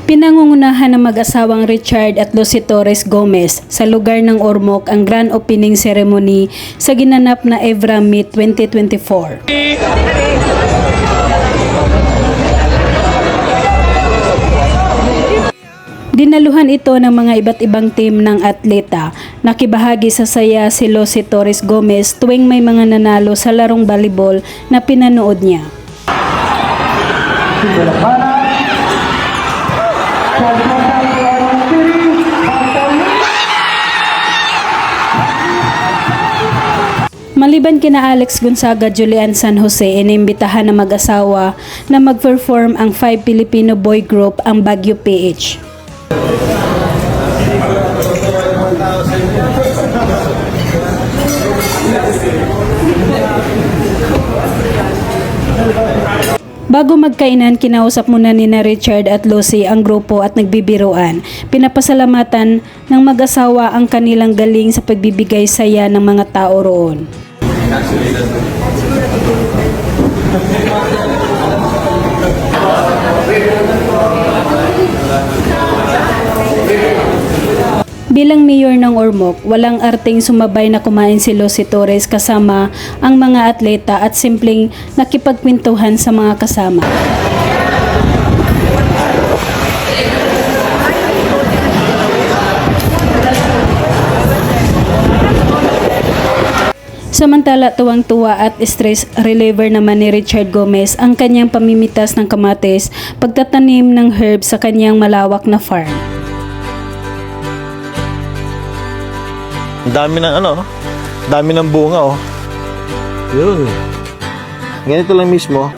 Pinangungunahan ng mag-asawang Richard at Lucy Torres Gomez sa lugar ng Ormoc ang grand opening ceremony sa ginanap na Evra Meet 2024. Dinaluhan ito ng mga iba't ibang team ng atleta. Nakibahagi sa saya si Lucy Torres Gomez tuwing may mga nanalo sa larong volleyball na pinanood niya. Maliban kina Alex Gonzaga, Julian San Jose, inimbitahan ng mag-asawa na mag-perform ang 5 Filipino boy group ang Baguio PH. Bago magkainan, kinausap muna ni Richard at Lucy ang grupo at nagbibiruan. Pinapasalamatan ng mag-asawa ang kanilang galing sa pagbibigay saya ng mga tao roon. Bilang mayor ng Ormoc, walang arting sumabay na kumain si Lucy Torres kasama ang mga atleta at simpleng nakipagkwentuhan sa mga kasama. Samantala, tuwang-tuwa at stress reliever naman ni Richard Gomez ang kanyang pamimitas ng kamatis, pagtatanim ng herbs sa kanyang malawak na farm. Ang dami ng dami ng bunga oh. Yun. Ganito lang mismo.